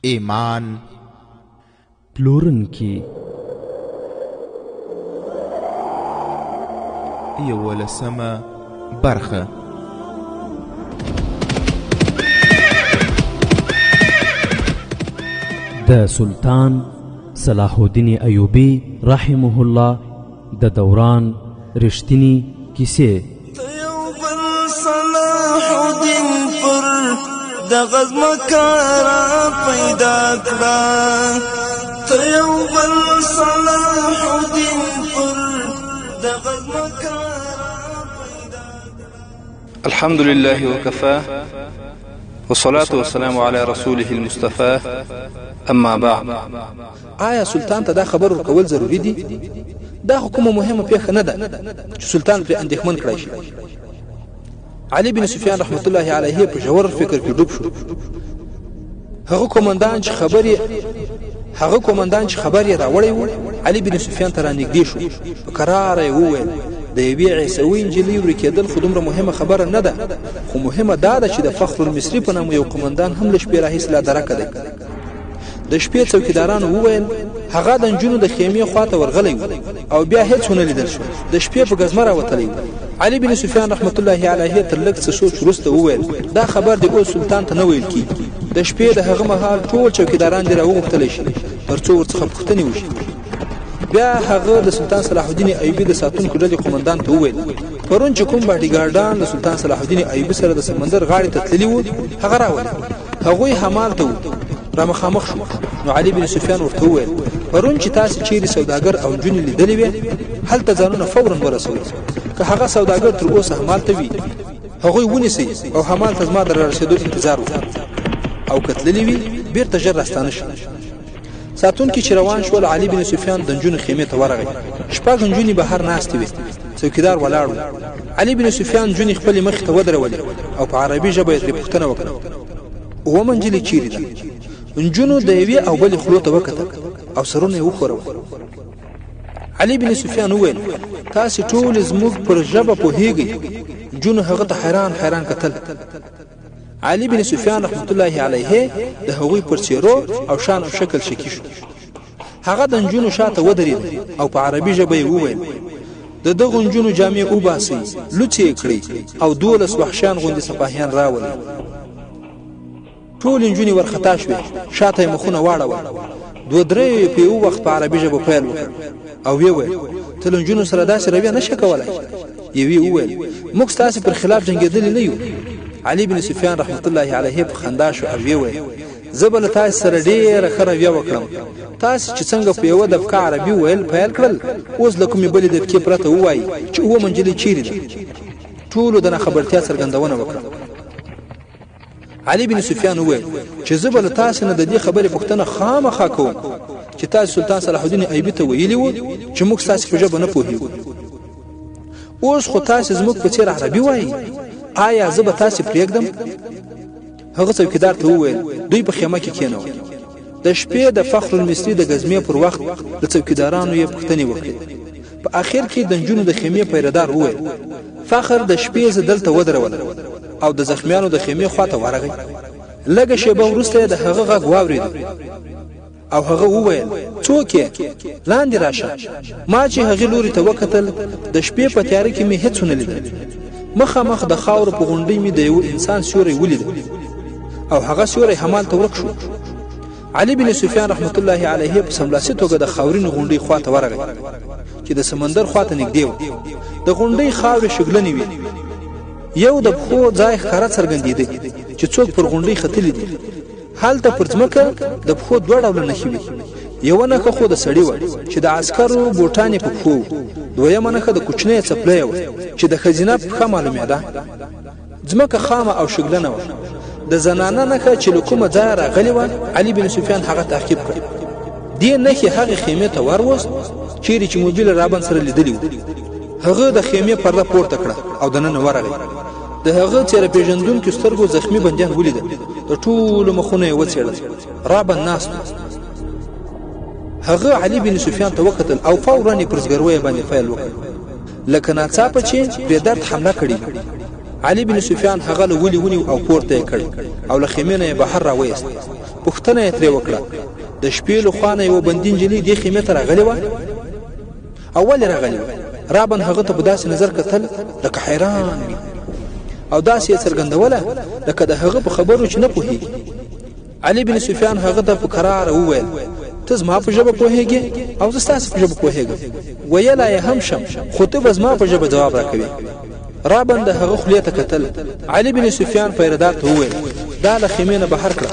ایمان پلورونکي 11 برخه د سلطان صلاح الدین ایوبی رحمه الله د دوران رښتینی کیسې. صلاح الدین پر د غزمکارا پیدا کړه، ته یو بل صلاح الدین پر د غزمکارا پیدا کړه. الحمد لله وكفى والصلاة والسلام على رسوله المصطفى اما بعد. آیا سلطان ته دا خبر ورکول ضروری دي؟ دا کومه مهمه پیښه نه ده چې سلطان پرې اندېښمن کړی شي. علي بن سفیان رحمت الله علیه په ژور فکر کې ډوب شو. هغه کومندان چې خبر یې راوړی و علي بن سفیان ته رانږدې شو. په کراره یې وویل د یوې عیسوي نجلۍ ورکېدل خو دومره مهمه خبره نه ده، خو مهمه دا ده چې د فخر المصري په نامه یو قومندان هم له شپې راهیسې لا درکه دی. د شپې څوکیدارانو وویل هغه د نجونو د خیمې خواته ورغلی و او بیا هیڅ ونه لیدل شو. د شپې په ګزمه راوتلی و. علي بن سفیان رحمت الله علیه تر لږ څه سوچ وروسته وویل دا خبر د اوس سلطان ته نه ویل کیږي. د شپې د هغه مهال ټول چوکیداران دې راوغوښتلی شي تر څو ورڅخه پوښتنې وشي. بیا هغه د سلطان صلاح الدین ایوبي د ساتونکو ډلې قومندان ته وویل پرون چې کوم باډیګارډان د سلطان صلاح الدین ایوبي سره د سمندر غاړې ته تللي وو هغه راولي. هغوی همال ته را مخامخ شو. نو علي بن سفیان ورته وویل پرون چې تاسو چیرې سوداګر او نجونې لیدلې وې هلته ځانونه فورا ورسوئ. که هغه سوداګر تر اوسه همال ته وي هغوی ونیسئ او همال ته زما د رارسېدو انتظار وکړئ، او که تللي وي بیرته ژر راستانه شي. ساتونکي چې روان شول علي بن سفیان د نجونو خیمې ته ورغی. شپږ نجونې بهر ناستې وې، څوکیدار ولاړ و. علي بن سفیان نجونې خپلې مخې ته ودرولې او په عربي ژبه یې ترې پوښتنه وکړه اوومه نجلۍ چیرې ده؟ نجونو د یوې او بلې خولو ته وکتل او سرونه یې وښورول. علي بن سفیان وویل تاسې ټول زموږ پر ژبه پوهیږئ. نجونو هغه ته حیران کتل. علي بن سفیان رحمت الله علیه د هغوی پر څیرو او شان او شکل شکی شو. هغه د نجونو شاته ودرېد او په عربي ژبه یې وویل د دغو نجونو جامې وباسئ، لوڅې یې کړئ او 12 وحشیان غوندې سپاهیان راولئ. ټول نجونې ورخطا شوې، شاته یې مخونه واړول. 2-3 په یو وخت په عربي ژبه پیل وکړ او ویې ویل ته له نجونو سره داسې رویه نشې کولی. یوې وویل موږ ستاسې پر خلاف جنګېدلي نه یو. علي بن سفیان رحمت الله علیه په خندا شو او ویې ویل زه به له تاسې سره ډېره ښه رویه وکړم. تاسې چې څنګه په یوه دبکه عربي ویل پیل کړل اوس له کومې بلې دبکې پرته ووایي چې اوومه نجلۍ چیرې ده. ټولو د ناخبرتیا څرګندونه وکړه. علي بن سفیان وویل چې زه به له تاسې نه د دې خبرې پوښتنه خامخا کوم چې تاسې سلطان صلاح الدین ایوبي ته ویلي وو چې موږ ستاسې په ژبه نه پوهېږو. اوس خو تاسې زموږ په څېر عربي وایي، آیا زه به تاسې پرېږدم؟ هغه څوکیدار ته وویل دوی په خیمه کې کېنول. د شپې د فخر المصري د ګزمې پر وخت د څوکیدارانو یې پوښتنې وکړې. په آخر کې د نجونو د خیمې پیردار وویل فخر د شپې زه دلته ودرولم او د زخمیانو د خیمې خواته ورغی. لږه شېبه وروسته د هغه غږ واورېد او هغه وویل څوک یې؟ لاندې راشه. ما چې هغې لوري ته وکتل د شپې په تیاره کې مې هېڅ ونه لیدل. مخامخ د خاورو په غونډۍ مې د یو انسان سیوری ولید او هغه سیوری همال ته ورک شو. علي بن سفیان رحمت الله علیه په سملاسي توګه د خاورینو غونډۍ خواته ورغی چې د سمندر خواته نږدې و. د غونډۍ خاورې شګلنې وې. یو د پښو ځای ښکاره څرګندېده چې څوک پر غونډۍ ختلي دي. هلته پر ځمکه د پښو 2 ډوله نښې وې. یوه نښه خو د سړي وه چې د عسکرو بوټانې په پښو وو. دویمه نښه د کوچنۍ څپلۍ وه چې د ښځینه پښه معلومېده. ځمکه خامه او شګلنه وه. د زنانه نښه چې له کومه ځایه راغلې وه علي بن سفیان هغه تعقیب کړ. دې نښې هغې خیمې ته وروست چیرې چې موبیل رابن سره لیدلي وو. هغه د خیمې پرده پورته کړه او دننه ورغی. د هغه څېره پېژندونکو سترګو زخمي بندیان ولیدل. د ټولو مخونه یې وڅېړل. رابن ناست و. هغه علي بن سفیان ته وکتل او فورا یې پر زګرویه باندې پیل وکړ لکه ناڅاپه چې پرې درد حمله کړې. علي بن سفیان هغه له ولي ونیو او پورته یې کړ او له خیمې نه یې بهر راویست. پوښتنه یې ترې وکړه د شپې له خوا نه یوه بندي نجلۍ دې خیمې ته راغلې وه او ولې راغلې وه رابن هغه ته په داسې نظر کتل لکه حیران وي او داسې یې څرګندوله لکه د هغه په خبرو چې نه پوهېږي علي بن سفیان هغه ته په کراره وویل ته زما په ژبه پوهېږې او زه ستاسې په ژبه پوهېږم ویلی یې هم شم خو ته به زما په ژبه ځواب راکوې رابن د هغه خولې ته کتل علي بن سفیان پیردار ته وویل دا له خیمې نه بهر کړه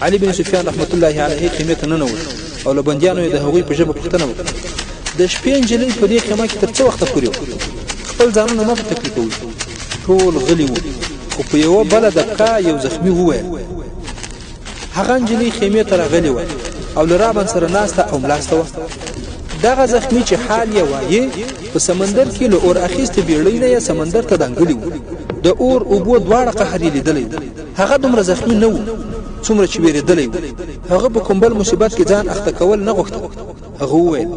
علي بن سفیان رحمت الله علیه خیمې ته ننوت او له بندیانو یې د هغوی په ژبه پوښتنه وکړه د شپې نجلۍ په دې خیمه کې تر څه وخته پورې وه خپل ځانونه مه په تکلیفوئ ټول غلي وو خو په یوه بله دقیقه یو زخمي وویل هغه نجلۍ خیمې ته راغلې وه او له رابن سره ناسته او ملاسته وه دغه زخمي چې حال یې وایي په سمندر کې له اور اخیستې بیړۍ نه یې سمندر ته دنګلي وو د اور اوبو دواړه قهر یې لیدلی هغه دومره زخمي نه و څومره چې ویرېدلی و هغه په کوم بل مصیبت کې ځان اخته کول نه غوښته هغه وویل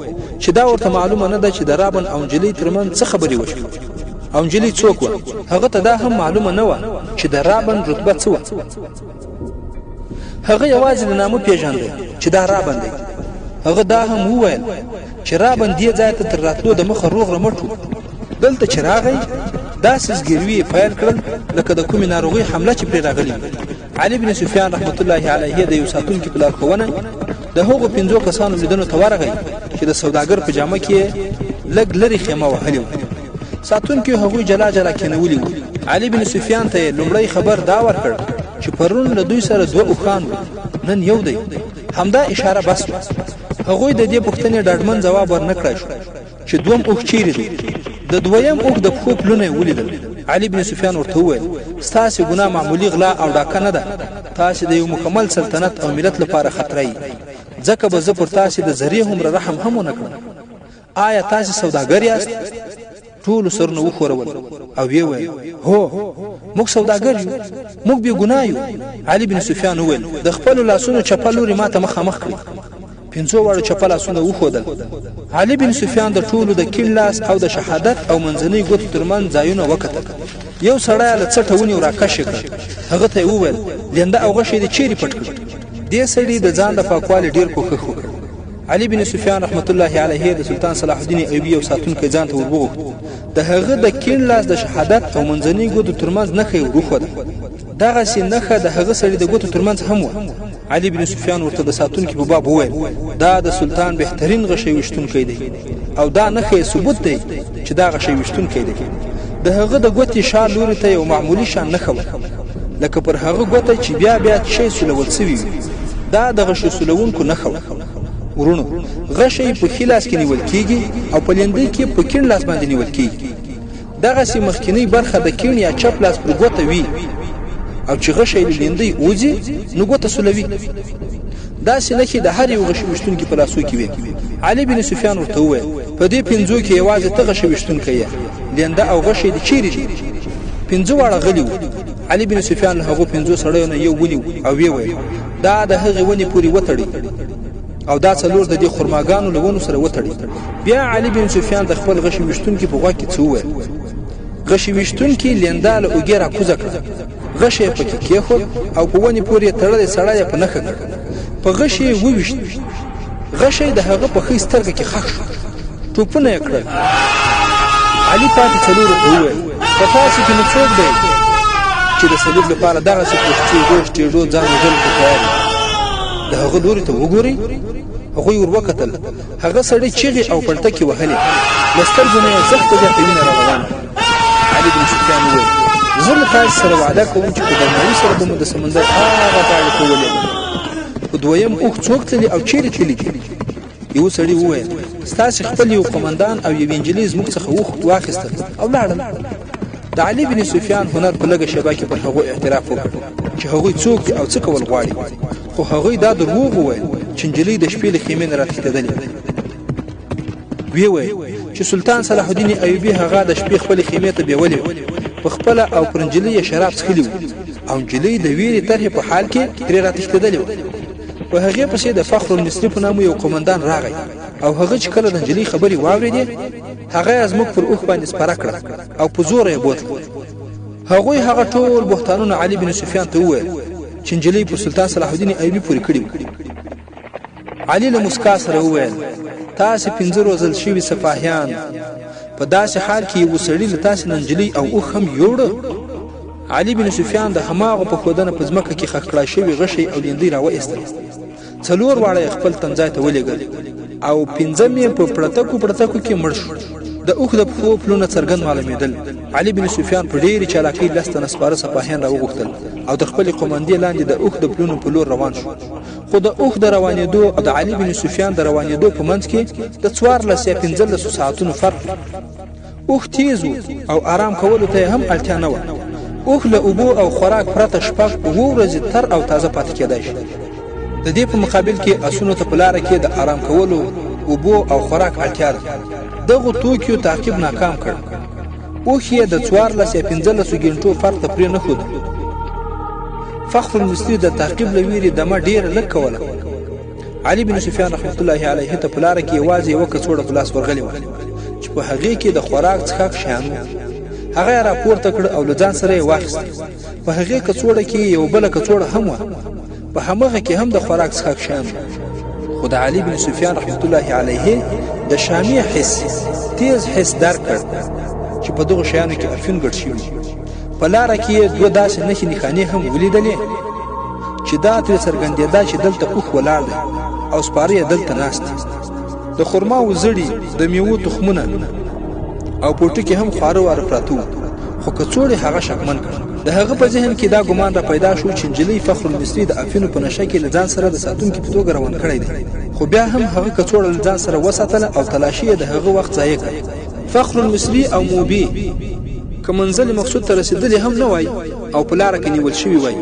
چې دا ورته معلومه نه ده چې د رابن او نجلۍ ترمنځ څه خبرې وشوې او نجلۍ څوک وه هغه ته دا هم معلومه نه وه چې د رابن رتبه څه وه هغه یوازې د نامه پیژانده چې دا رابن دی هغه دا هم وویل چې رابن دې ځای ته تر راتلو د مخه روغ رمټ و دلته چې راغی داسې زګیروي یې پیل کړل لکه د کومې ناروغۍ حمله چې پرې راغلې علي بن سفیان رحمت الله علیه د یو ساتونکي په لارښوونه د هغو 5 کسانو لیدنو ته ورغی چې د سوداګر په جامه کې لږ لرې خیمه وهلې وه ساتونکي هغوی جلا جلا کېنولي وو علي بن سفیان ته یې لومړی خبر دا ورکړ چې پرون له دوی سره 2 اوښان وو نن یو دی همدا اشاره بس وه هغوی د دې پوښتنې ډاډمن ځواب ورنکړی شو چې دویم اوښ چیرې دی د دویم اوښ د پښو پلونه یې ولیدل علي بن سفیان ورته وویل ستاسې ګناه معمولي غلا او ډاکه نه ده تاسې د یو مکمل سلطنت او ملت لپاره خطره یې ځکه به زه پر تاسې د ذرې هومره رحم هم ونه کړم آیا تاسې سوداګر یاست ټولو سرونه وښورول او ویې ویل هو موږ سوداګر یو موږ بې ګناه یو علي بن سفیان وویل د خپلو لاسونو چپه لوري ما ته مخامخ کړي 5 واړه چپه لاسونه وښودل علي بن سفیان د ټولو د کیڼ لاس او د شهادت او منځنۍ ګوتو ترمنځ ځایونه وکتل یو سړی له څټه ونیو راکش یې کړ هغه ته یې وویل لینده او غشی دې چیرې پټ کړ دې سړي د ځان د پاکوالي ډېر کوښښ وکړ علي بن سفیان رحمت الله علیه د سلطان صلاح الدین ایوبي او ساتونکی ځان ته ورغوښت د هغه د کیڼ لاس د شهادت او منځنۍ ګوتو ترمنځ نښه یې وښوده دغسې نښه د هغه سړي د ګوتو ترمنځ هم وه علي بن سفیان ورته د ساتونکي په باب وویل دا د سلطان بهترین غشی ویشتونکی دی او دا نښه ثبوت دی چې دا غشی ویشتونکی دی د هغه د ګوتې شا لوري ته یو معمولي شان نښه وه لکه پر هغه ګوته چې بیا شی سولول سوي وي دا د غشي سولونکو نښه وه ورونو غشی په ښي لاس کې نیول کیږي او په لیندۍ کې په کیڼ لاس باندې نیول کیږي دغسې مخکینۍ برخه د کیڼ یا چپ لاس پر ګوته وي او چې غشی له لیندۍ وځي نو ګوته سولوي داسې نښې د هر یو غشي ویشتونکي په لاسو کې وي علي بن سفیان ورته وویل په دې 5 کې یوازې ته غشي ویشتونکی یې لینده او غشی دې چیرې دي 5 واړه غلي وو علي بن سفیان له هغو 5 سړیو نه یو ونیو او ویې ویل دا د هغې ونې پورې وتړئ او دا 4 د دې خرماګانو له ونو سره وتړئ بیا علي بن سفیان د خپل غشي ویشتونکي په غوږ کې څه وویل غشي ویشتونکي لینده له اوږې راکوزه کړه غشی یې پکې کېښود او په ونې پورې یې تړلی سړی یې په نښه کړ په غشی یې وویشت غشی د هغه په ښۍ سترګه کې ښخ شو ټوپونه یې کړل علي پاتې 4 ته وویل په تاسې کې نو څوک دی چې د صلیب لپاره دغسې پوښتې ګوښ ټېډو ځان وژلو ته تیار وي د هغه لوري ته وګورئ هغوی ور وکتل هغه سړی چیغې او پړټکې وهلې له سترګو نه یې سخته زیاته وینه راروانه علي بن سفیان وویل زه له تاسې سره وعده کوم چې په درناوي سره به مو د سمندر هغه غاړې ته ولېږم په دویم اوښ څوک تللي او چیرې تللي دي یو سړي وویل ستاسې خپل یو قمندان او یو انجلۍ زموږ څخه اوښ واخیستل او لاړل د علي بن سفیان هنر په لږه شیبه کې پر هغوی اعتراف وکړ چې هغوی څوک دي او څه کول غواړي خو هغوی دا دروغ وویل چې نجلۍ د شپې له خیمې نه راتښتېدلې ویې ویل چې سلطان صلاح الدین ایوبي هغه د شپې خپلې خیمې ته بیولې په خپله او پر نجلۍ یې شراب څښلي وو او نجلۍ د ویرې طرحې په حال کې ترې راتښتېدلې وه په هغې پسې د فخر المصري په نامه یو قمندان راغی او هغه چې کله د نجلۍ خبرې واورېدې هغه یې زموږ پر اوښ باندې سپاره کړه او په زوره یې بوتله هغوی هغه ټول بهتانونه علي بن سفیان ته وویل چې نجلۍ پر سلطان صلاح الدین ایوبي پورې کړي. علي له مسکا سره وویل تاسې 15 روزل شوي سپاهیان په داسې حال کې یو سړي له تاسې نه نجلۍ او اوښ هم یوړه. علي بن سفیان د هماغو په ښودنه په ځمکه کې ښخ کړای شوي غشی او لیندۍ راوایستل. 4 واړه خپل تمځای ته ولېږل او 5 یې په پړتکو کې مړ شو. د اوښ د پښو پلونه څرګند معلومېدل. علي بن سفیان په ډېرې چالاکۍ 10 تنه سپاره سپاهیان راوغوښتل او د خپلې قومندې لاندې د اوښ د پلونو په لور روان شو. خو د اوښ د روانېدو او د علي بن سفیان د روانېدو په منځ کې د 14 یا 15 ساعتونو فرق. اوښ تیز او آرام کولو ته هم اړتیا نه وه. اوښ له اوبو او خوراک پرته 7 ورځې تر او تازه پاتې کېدای شي. د دې په مقابل کې اسونو ته په لاره کې د آرام کولو، اوبو او خوراک اړتیا ده. دغه توکیو تعقیب ناکام کړ. اوښ یې د 14 یا 15 غنټو فرق ته پرې نه ښود. فخر المصری د تعقیب له ویرې دمه ډېره لږ کوله. علي بن سفیان رحمت الله علیه ته په لاره کې یوازې یوه کڅوړه په لاس ورغلې وه چې په هغې کې د خوراک څښاک شیان وو. هغه یې راپورته کړ او له ځان سره یې واخیست. په هغې کڅوړه کې یو بله کڅوړه هم وه، په همغه کې هم د خوراک څښاک شیان وو. خو د علي بن سفیان رحمت الله علیه د شامي حس تیز حس درک کړ چې په دغو شیانو کې افیون ګډ شوي. په لاره کې یې 2 داسې نښې نښانې هم ولیدلې چې دا ترې څرګندېده چې دلته اوښ ولاړ دی او سپاره یې دلته ناست دي. د خرماو زړي، د میوو تخمونه او پوټو کې هم خواره واره پراته وو. خو کڅوړې هغه شکمن کړ. د هغه په ذهن کې دا ګمان را پیدا شو چې نجلۍ فخر المصری د افیونو په نشه کې له ځان سره د ساتونکي په توګه روان کړی دی. خو بیا هم هغه کڅوړه له ځان سره وساتله او تلاشي یې د هغه وخت ضایع کړ. فخر المصری او موبي که منزل مقصود ته رسېدلې هم نه وای او په لاره کې نیول شوي وای،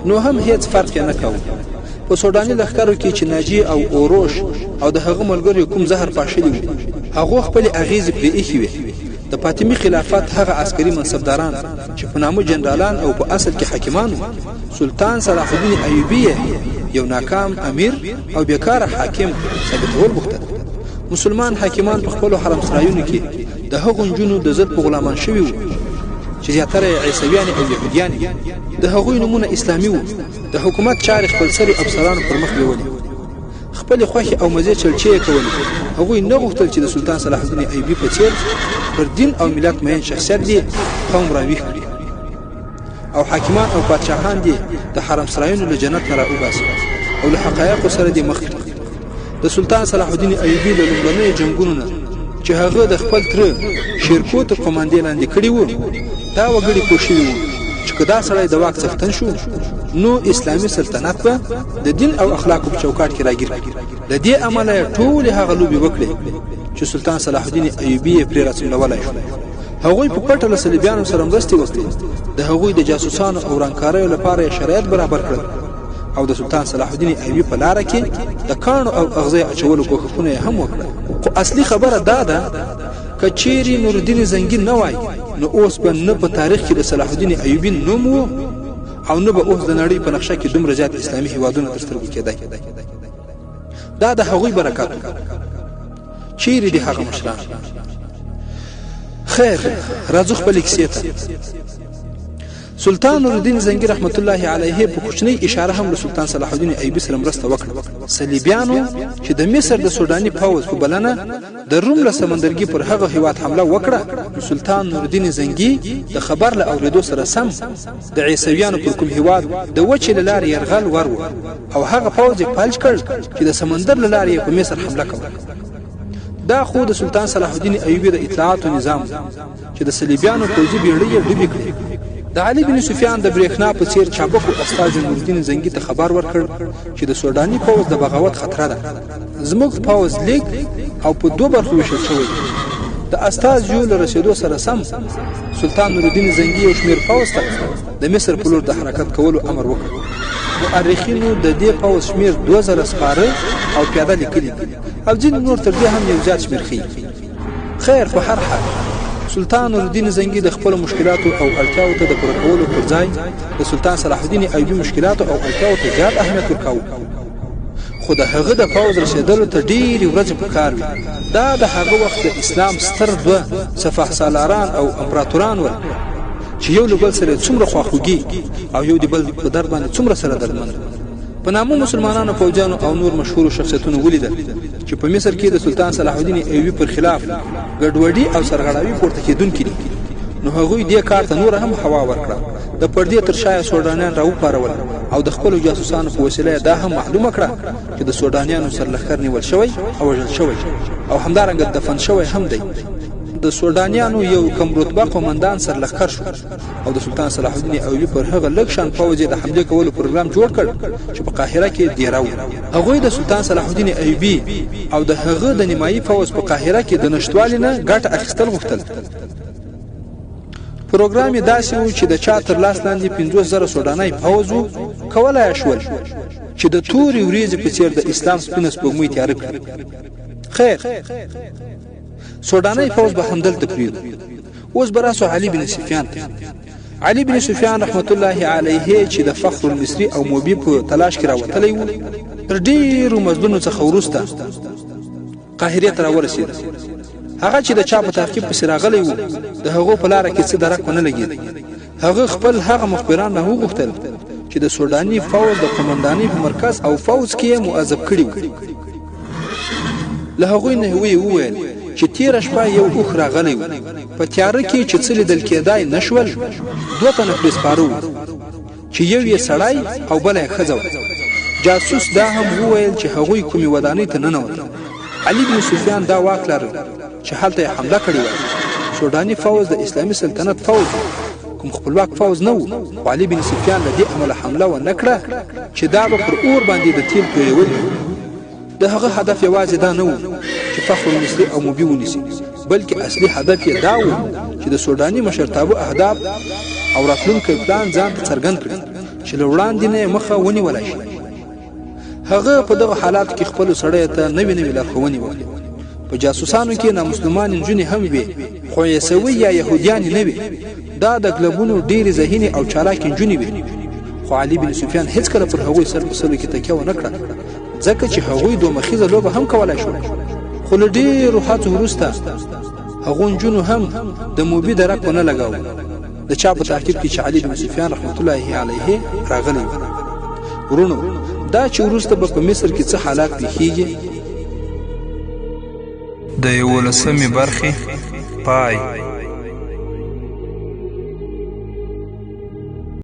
نو هم هیڅ فرق یې نه کاوه. په سوداني لښکرو کې چې ناجي او اوروش او د هغه ملګرو کوم زهر پاشلي وو، هغو خپلې اغېزې پرې ایښې وې. د فاطمي خلافت هغه عسکري منصبداران چې په نامه جنرالان او په اصل کې حاکمان وو، سلطان صلاح الدین ایوبي یو ناکام امیر او بیکاره حاکم ثابتول غوښتل. مسلمان حاکمان په خپلو حرم سرایونو کې د هغو نجونو د ضد په غلامان شوي وو چې زیاتره یې عیسویانې او یهودیانې. د هغوی نومونه اسلامي وو. د حکومت چارې خپلسري افسرانو پر مخ بیولې. خپلې خوښې او مزې چلچې یې کولې. هغوی نه غوښتل چې د سلطان صلاح الدین ایوبي په څېر پر دین او ملت مین شخصیت دې قوم راویښ کړي او حاکمان او پادشاهان دې د حرم سرایونو له جنت نه راوباسي او له حقایقو سره دې مخ کړي. د سلطان صلاح الدین ایوبي د لومړنیو جنګونو نه چې هغه د خپل تره شیرکو تر قوماندې لاندې کړي وو، دا وګړي پوه شوي وو چې که دا سړی د واک څښتن شو نو اسلامي سلطنت به د دین او اخلاقو په چوکاټ کې راګیر کړي. د دې امله یې ټولې هغه لوبې وکړې چې سلطان صلاح الدین ایوبي یې پرې راڅملولی شو. هغوی په پټه له صلیبیانو سره مرستې وکړې. د هغوی د جاسوسانو او ورانکاریو لپاره یې شرایط برابر کړل او د سلطان صلاح الدین ایوبي په لاره کې د کاڼو او اغزیو اچولو کوښښونه یې هم وکړل. خو اصلي خبره دا ده که چیرې نورالدین زنګي نه وای نو اوس به نه په تاریخ کې د صلاح الدین ایوبي نوم و او نه به اوس د نړۍ په نقشه کې دومره زیات اسلامي هیوادونه تر سترګو کېدای. دا د هغوی برکات و. چیرې دي هغه مشران؟ خیر، راځو خپلې کیسې ته. سلطان نورالدین زنګي رحمت الله علیه په کوچنۍ اشاره هم له سلطان صلاح الدین ایوبي سره مرسته وکړه. صلیبیانو چې د مصر د سوداني پوځ په بلنه د روم له سمندرګي پر هغه هیواد حمله وکړه، سلطان نورالدین زنګي د خبر له اورېدو سره سم د عیسویانو پر کوم هیواد د وچې له لارې یرغل ورو او هغه پوځ یې فلج کړ چې د سمندر له لارې په مصر حمله کوله. دا خو د سلطان صلاح الدین ایوبي د اطلاعاتو نظام چې د صلیبیانو پوځي بیړۍ یې ډوبې کړې. د علي بن سفیان د برېښنا په څېر چابکو استازي نورالدین زنګي ته خبر ورکړ چې د سوداني پوځ د بغاوت خطره ده. زموږ پوځ لیک او په 2 برخو ویشل شوی. د استازیو له رسېدو سره سم سلطان نورالدین زنګي یو شمېر پوځ ته د مصر په لور د حرکت کولو امر وکړ. مؤرخینو د دې پوځ شمېر 2000 سپاره او پیاده لیکلي او ځینې نور تر دې هم یو زیات شمېر ښیي. خیر، په هر حال سلطان نورالدین زنګي د خپلو مشکلاتو او اړتیاو ته د پوره کولو پر ځای د سلطان صلاح الدین ایوبي مشکلاتو او اړتیاو ته زیات اهمیت ورکاوه. خو د هغه د پوځ رسېدلو ته ډېرې ورځې پکار وې. دا د هغه وخت د اسلام ستر 2 سفه سالاران او امپراتوران ول چې یو له بل سره څومره خواخوږي او یو د بل په درد باندې څومره سره دردمند. په نامو مسلمانانو فوجانو او نور مشهور شخصیتونو ولیدل چې په مصر کې د سلطان صلاح الدین ایوبي پر خلاف ګډوډي او سرغړاوي پورته کېدونکې دي. نو هغوی دې کار ته نور هم هوا ورکړه. د پردې تر شا سودانیان راوپارول او د خپلو جاسوسانو په وسیله دا هم معلومه کړه چې د سودانیانو سرلښکر نیول شوی او وژل شوی او همدارنګه دفن شوی هم دی. د سودانیانو یو کم رتبه قومندان سرلښکر شو او د سلطان صلاح الدین ایوبي پر هغه لږ شان پوځ د حمله کولو پروګرام جوړ کړ چې په قاهره کې دیره و. هغوی د سلطان صلاح الدین ایوبي او د هغه د نیمایي پوځ په قاهره کې د نشټوالي نه ګټه اخیستل غوښتل. پروګرام یې داسې و چې د چا تر لاس لاندې 50,000 سوداني پوځ کولای شول چې د تورې وریځې په څیر د اسلام سپینه سپوږمۍ تیاره کړي. خیر سوداني فوج به همدلته پرېږدو. اوس به راسو علي بن سفیان ته. علي بن سفیان رحمت الله علیه چې د فخر المصری او موبي په تلاش کې راوتلی و، تر ډېرو مزلونو څخه وروسته قاهرې ته راورسېد. هغه چې د چا په تعقیب پسې راغلی و د هغو په لاره کې څه درک ونه لګېد. هغه خپل هغه مخبران نه وغوښتل چې د سوداني فوج د قومندانۍ په مرکز او فوج کې یې معذب کړي و. له هغوی نه وویل چې تیره شپه یو اوښ راغلی و، په تیاره کې چې څه لیدل کېدای نه شول. 2 تنه پرې سپاره وو چې یو یې سړی او بله یې ښځه وه. جاسوس دا هم وویل چې هغوی کومې ودانۍ ته ننوتل. علي بن سفیان دا واک لرل چې هلته یې حمله کړې وه. سوداني فوج د اسلامي سلطنت فوج کوم خپلواک فوج نه و، خو علي بن سفیان له دې امله حمله ونه کړه چې دا به پر اور باندې د تیل تویول. د هغه هدف یوازې دا نه و چې فخر المصری او موبي ونیسي، بلکې اصلي هدف یې دا و چې د سوداني مشرتابه اهداف او راتلونکی پلان ځان ته څرګند کړي چې له وړاندې نه مخه ونیولی شي. هغه په دغه حالاتو کې خپلو سړیو ته نوې لارښوونې وکړې. په جاسوسانو کې نامسلمان نجونې هم وې، خو عیسوي یا یهودیانې نه وې. دا د کلبونو ډېرې ذهینې او چالاکې نجونې وې. خو علي بن سفیان هېڅکله پر هغوی سر په سلو کې تکیه ونه کړه، ځکه چې هغوی 2 مخیزه لوبه هم کولای شول. خو له ډېرو هڅو وروسته هغو نجونو هم د موبي درک ونه لګاوه د چا په تعقیب کې چې علي بن سفیان رحمت الله علیه راغلی و. ورونو دا چې وروسته به په مصر کې څه حالات پیښیږي. د 11مې برخې پای.